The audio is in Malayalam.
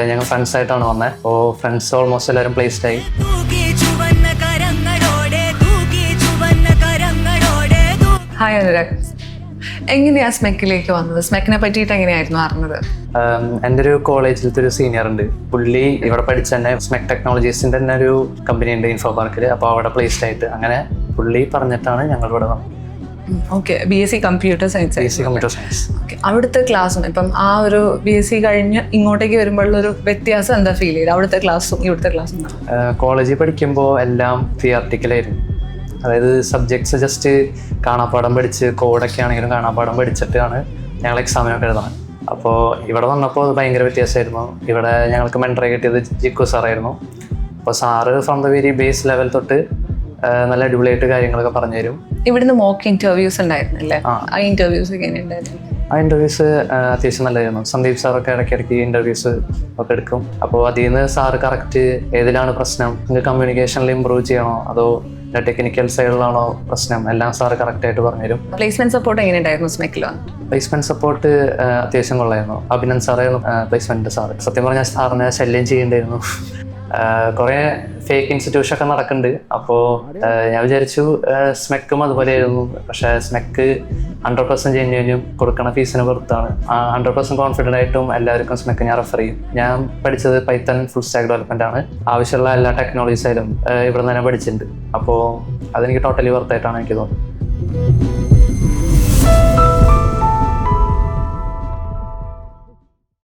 ഞങ്ങൾ ഫ്രണ്ട്സായിട്ടാണ് വന്നത്. അപ്പോൾ ഫ്രണ്ട്സ് ഓൾമോസ്റ്റ് എല്ലാവരും പ്ലേസ്ഡ് ആയി. ഹായ് അനുരാഗ്, എങ്ങനെയാ സ്മെക്കിലേക്ക് വന്നത്? സ്മെക്കിനെ പറ്റിയിട്ട് എങ്ങനെയായിരുന്നു അറിഞ്ഞത്? എൻ്റെ ഒരു കോളേജിലത്തെ ഒരു സീനിയർ ഉണ്ട്. പുള്ളി ഇവിടെ പഠിച്ച തന്നെ സ്മെക് ടെക്നോളജീസിൻ്റെ തന്നെ ഒരു കമ്പനി ഉണ്ട് ഇൻഫോ പാർക്കിൽ. അപ്പോൾ അവിടെ പ്ലേസ്ഡ് ആയിട്ട് അങ്ങനെ പുള്ളി പറഞ്ഞിട്ടാണ് ഞങ്ങൾ ഇവിടെ വന്നത്. Okay, BSc computer science. Computer science. Okay, അവിടുത്തെ ക്ലാസ്സും ഇപ്പം ആ ഒരു BSc കഴിഞ്ഞ് ഇങ്ങോട്ടേക്ക് വരുമ്പോഴുള്ളൊരു വ്യത്യാസം എന്താ ഫീൽ ചെയ്ത്? അവിടുത്തെ ക്ലാസ്സും ഇവിടുത്തെ ക്ലാസ്സും കോളേജിൽ പഠിക്കുമ്പോൾ എല്ലാം തിയറട്ടിക്കലായിരുന്നു. അതായത് സബ്ജക്ട്സ് ജസ്റ്റ് കാണാപ്പാടം പഠിച്ച് കോഡൊക്കെ ആണെങ്കിലും കാണാപ്പാടം പഠിച്ചിട്ടാണ് ഞങ്ങൾ എക്സാമിനൊക്കെ എഴുതുന്നത്. അപ്പോൾ ഇവിടെ വന്നപ്പോൾ അത് ഭയങ്കര വ്യത്യാസമായിരുന്നു. ഇവിടെ ഞങ്ങൾക്ക് മെൻറ്ററെ കിട്ടിയത് ജിക്കു സാറായിരുന്നു. അപ്പോൾ sir from the very base level തൊട്ട് നല്ല അടിപൊളിയായിട്ട് കാര്യങ്ങളൊക്കെ പറഞ്ഞു തരും. ഇവിടുന്ന് മോക്ക് ഇൻ്റർവ്യൂസ് ഉണ്ടായിരുന്നല്ലേ? ആ ഇൻ്റർവ്യൂസ് എങ്ങനെ ഉണ്ടായിരുന്നു? ആ ഇൻ്റർവ്യൂസ് അത്യാവശ്യം നല്ലതായിരുന്നു. സന്ദീപ് സാറൊക്കെ ഇടയ്ക്കിടയ്ക്ക് ഇൻ്റർവ്യൂസ് ഒക്കെ എടുക്കും. അപ്പോൾ അതിൽ നിന്ന് സാറ് കറക്റ്റ് ഏതിലാണ് പ്രശ്നം, നിങ്ങൾക്ക് കമ്മ്യൂണിക്കേഷനിൽ ഇമ്പ്രൂവ് ചെയ്യണോ അതോ ടെക്നിക്കൽ സൈഡിലാണോ പ്രശ്നം, എല്ലാം സാറ് കറക്റ്റായിട്ട് പറഞ്ഞുതരും. പ്ലേസ്മെന്റ് സപ്പോർട്ട് എങ്ങനെ ഉണ്ടായിരുന്നു സ്മെക്കിൽ? പ്ലേസ്മെന്റ് സപ്പോർട്ട് അത്യാവശ്യം കൊള്ളായിരുന്നു. അഭിനന്ദ് സാറായിരുന്നു പ്ലേസ്മെന്റ് സാറ്. സത്യം പറഞ്ഞാൽ സാറിനെ ശല്യം ചെയ്യേണ്ടായിരുന്നു. കുറേ ഫേക്ക് ഇൻസ്റ്റിറ്റ്യൂഷൻ ഒക്കെ നടക്കുന്നുണ്ട്. അപ്പോൾ ഞാൻ വിചാരിച്ചു സ്മെക്കും അതുപോലെയായിരുന്നു. പക്ഷേ സ്മെക്ക് 100% ജെന്യൂനും കൊടുക്കണ ഫീസിന് പുറത്താണ്. 100% കോൺഫിഡൻ്റ് ആയിട്ടും എല്ലാവർക്കും സ്മെക്ക് ഞാൻ റെഫർ ചെയ്യും. ഞാൻ പഠിച്ചത് പൈത്തൺ ഫുൾ സ്റ്റാക്ക് ഡെവലപ്മെൻ്റ് ആണ്. ആവശ്യമുള്ള എല്ലാ ടെക്നോളജീസായാലും ഇവിടെ നിന്ന് തന്നെ പഠിച്ചിട്ടുണ്ട്. അപ്പോൾ അതെനിക്ക് ടോട്ടലി വർത്തായിട്ടാണ് എനിക്ക് തോന്നുന്നത്.